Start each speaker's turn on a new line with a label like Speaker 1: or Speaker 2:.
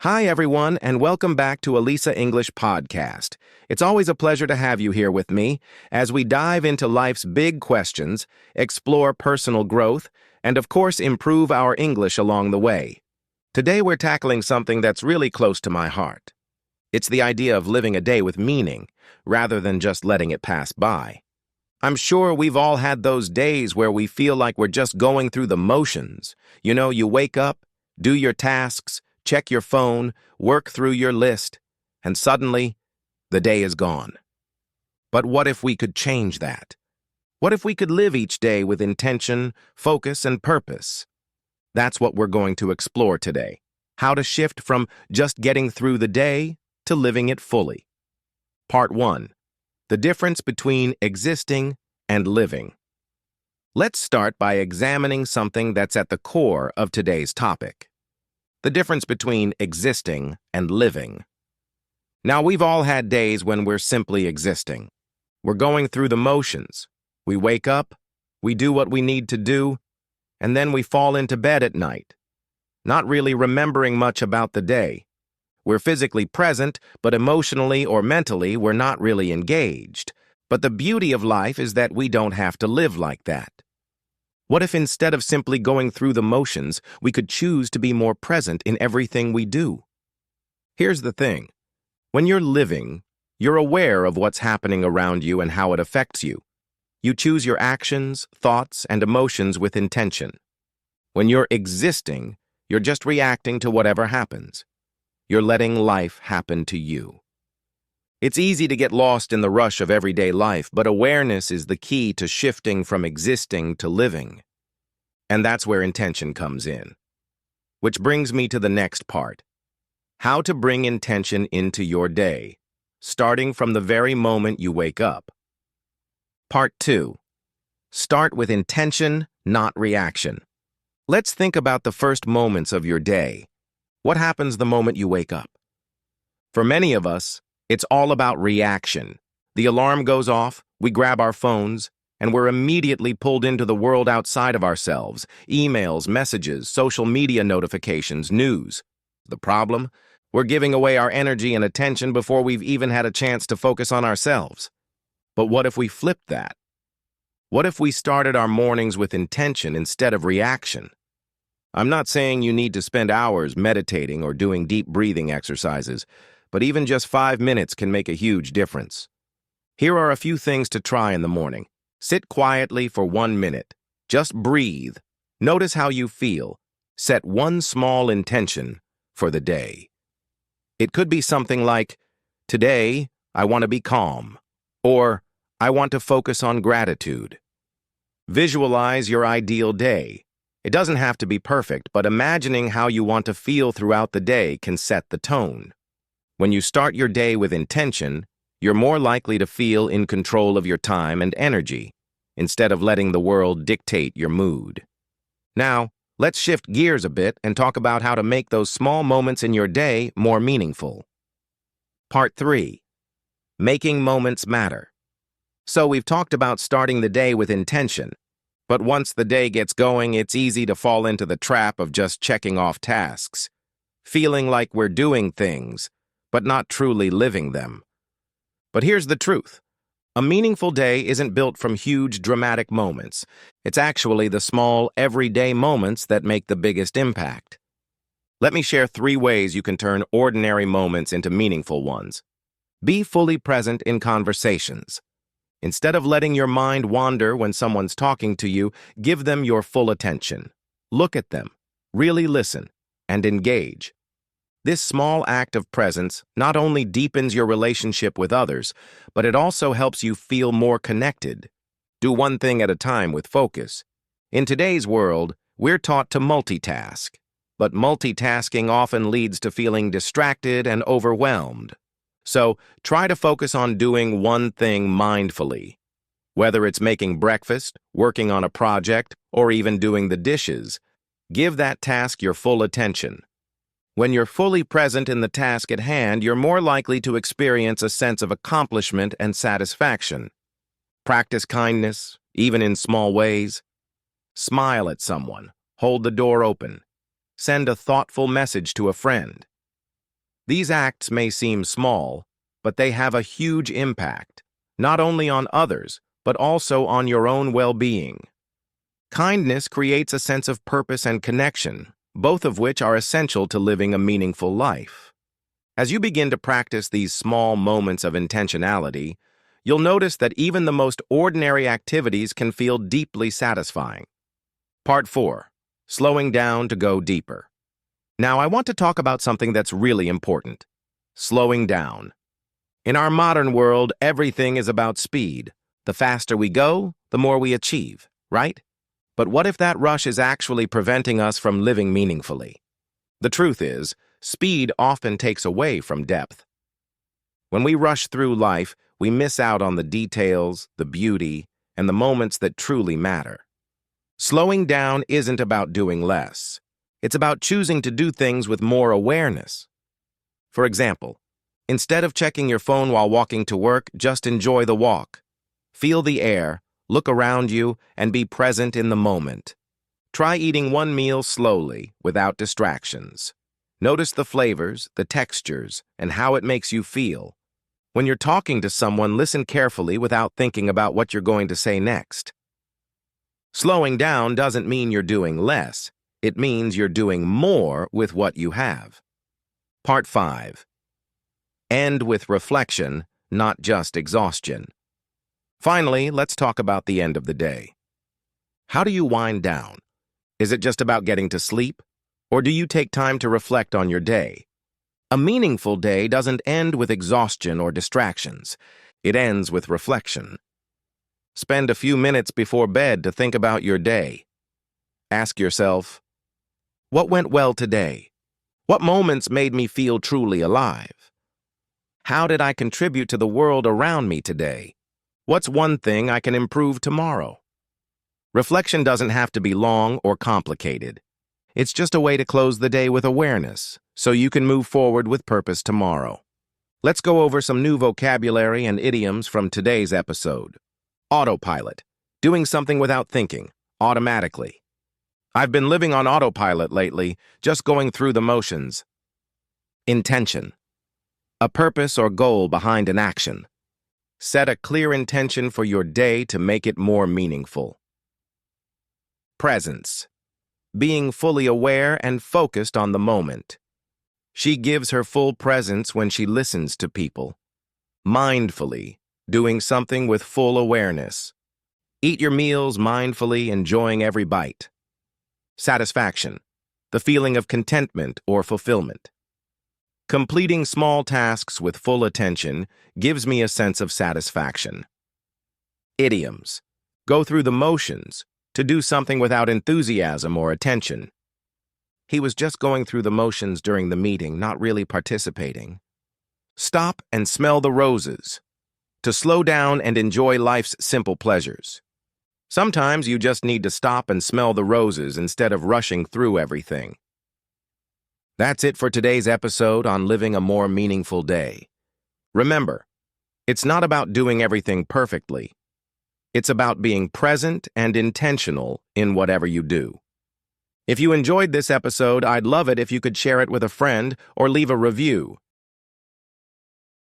Speaker 1: Hi, everyone, and welcome back to ALISA English Podcast. It's always a pleasure to have you here with me as we dive into life's big questions, explore personal growth, and of course, improve our English along the way. Today, we're tackling something that's really close to my heart. It's the idea of living a day with meaning, rather than just letting it pass by. I'm sure we've all had those days where we feel like we're just going through the motions. You wake up, do your tasks, check your phone, work through your list, and suddenly, the day is gone. But what if we could change that? What if we could live each day with intention, focus, and purpose? That's what we're going to explore today. How to shift from just getting through the day to living it fully. Part 1. The difference between existing and living. Let's start by examining something that's at the core of today's topic. The difference between existing and living. Now, we've all had days when we're simply existing. We're going through the motions. We wake up, we do what we need to do, and then we fall into bed at night, not really remembering much about the day. We're physically present, but emotionally or mentally, we're not really engaged. But the beauty of life is that we don't have to live like that. What if instead of simply going through the motions, we could choose to be more present in everything we do? Here's the thing. When you're living, you're aware of what's happening around you and how it affects you. You choose your actions, thoughts, and emotions with intention. When you're existing, you're just reacting to whatever happens. You're letting life happen to you. It's easy to get lost in the rush of everyday life, but awareness is the key to shifting from existing to living. And that's where intention comes in. Which brings me to the next part. How to bring intention into your day, starting from the very moment you wake up. Part 2. Start with intention, not reaction. Let's think about the first moments of your day. What happens the moment you wake up? For many of us, it's all about reaction. The alarm goes off, we grab our phones, and we're immediately pulled into the world outside of ourselves. Emails, messages, social media notifications, news. The problem? We're giving away our energy and attention before we've even had a chance to focus on ourselves. But what if we flipped that? What if we started our mornings with intention instead of reaction? I'm not saying you need to spend hours meditating or doing deep breathing exercises, but even just 5 minutes can make a huge difference. Here are a few things to try in the morning. Sit quietly for 1 minute. Just breathe. Notice how you feel. Set one small intention for the day. It could be something like, today, I want to be calm, or I want to focus on gratitude. Visualize your ideal day. It doesn't have to be perfect, but imagining how you want to feel throughout the day can set the tone. When you start your day with intention, you're more likely to feel in control of your time and energy, instead of letting the world dictate your mood. Now, let's shift gears a bit and talk about how to make those small moments in your day more meaningful. Part 3. Making moments matter. So we've talked about starting the day with intention, but once the day gets going, it's easy to fall into the trap of just checking off tasks, feeling like we're doing things, but not truly living them. But here's the truth. A meaningful day isn't built from huge, dramatic moments. It's actually the small, everyday moments that make the biggest impact. Let me share 3 ways you can turn ordinary moments into meaningful ones. Be fully present in conversations. Instead of letting your mind wander when someone's talking to you, give them your full attention. Look at them, really listen, and engage. This small act of presence not only deepens your relationship with others, but it also helps you feel more connected. Do one thing at a time with focus. In today's world, we're taught to multitask, but multitasking often leads to feeling distracted and overwhelmed. So, try to focus on doing one thing mindfully. Whether it's making breakfast, working on a project, or even doing the dishes, give that task your full attention. When you're fully present in the task at hand, you're more likely to experience a sense of accomplishment and satisfaction. Practice kindness, even in small ways. Smile at someone, hold the door open, send a thoughtful message to a friend. These acts may seem small, but they have a huge impact, not only on others, but also on your own well-being. Kindness creates a sense of purpose and connection, both of which are essential to living a meaningful life. As you begin to practice these small moments of intentionality, you'll notice that even the most ordinary activities can feel deeply satisfying. Part 4. Slowing down to go deeper. Now, I want to talk about something that's really important: slowing down. In our modern world, everything is about speed. The faster we go, the more we achieve, right? But what if that rush is actually preventing us from living meaningfully? The truth is, speed often takes away from depth. When we rush through life, we miss out on the details, the beauty, and the moments that truly matter. Slowing down isn't about doing less. It's about choosing to do things with more awareness. For example, instead of checking your phone while walking to work, just enjoy the walk. Feel the air, look around you, and be present in the moment. Try eating one meal slowly, without distractions. Notice the flavors, the textures, and how it makes you feel. When you're talking to someone, listen carefully without thinking about what you're going to say next. Slowing down doesn't mean you're doing less. It means you're doing more with what you have. Part 5. End with reflection, not just exhaustion. Finally, let's talk about the end of the day. How do you wind down? Is it just about getting to sleep? Or do you take time to reflect on your day? A meaningful day doesn't end with exhaustion or distractions. It ends with reflection. Spend a few minutes before bed to think about your day. Ask yourself, what went well today? What moments made me feel truly alive? How did I contribute to the world around me today? What's one thing I can improve tomorrow? Reflection doesn't have to be long or complicated. It's just a way to close the day with awareness, so you can move forward with purpose tomorrow. Let's go over some new vocabulary and idioms from today's episode. Autopilot. Doing something without thinking, automatically. I've been living on autopilot lately, just going through the motions. Intention. A purpose or goal behind an action. Set a clear intention for your day to make it more meaningful. Presence. Being fully aware and focused on the moment. She gives her full presence when she listens to people. Mindfully. Doing something with full awareness. Eat your meals mindfully, enjoying every bite. Satisfaction. The feeling of contentment or fulfillment. Completing small tasks with full attention gives me a sense of satisfaction. Idioms. Go through the motions. To do something without enthusiasm or attention. He was just going through the motions during the meeting, not really participating. Stop and smell the roses. To slow down and enjoy life's simple pleasures. Sometimes you just need to stop and smell the roses instead of rushing through everything. That's it for today's episode on living a more meaningful day. Remember, it's not about doing everything perfectly. It's about being present and intentional in whatever you do. If you enjoyed this episode, I'd love it if you could share it with a friend or leave a review.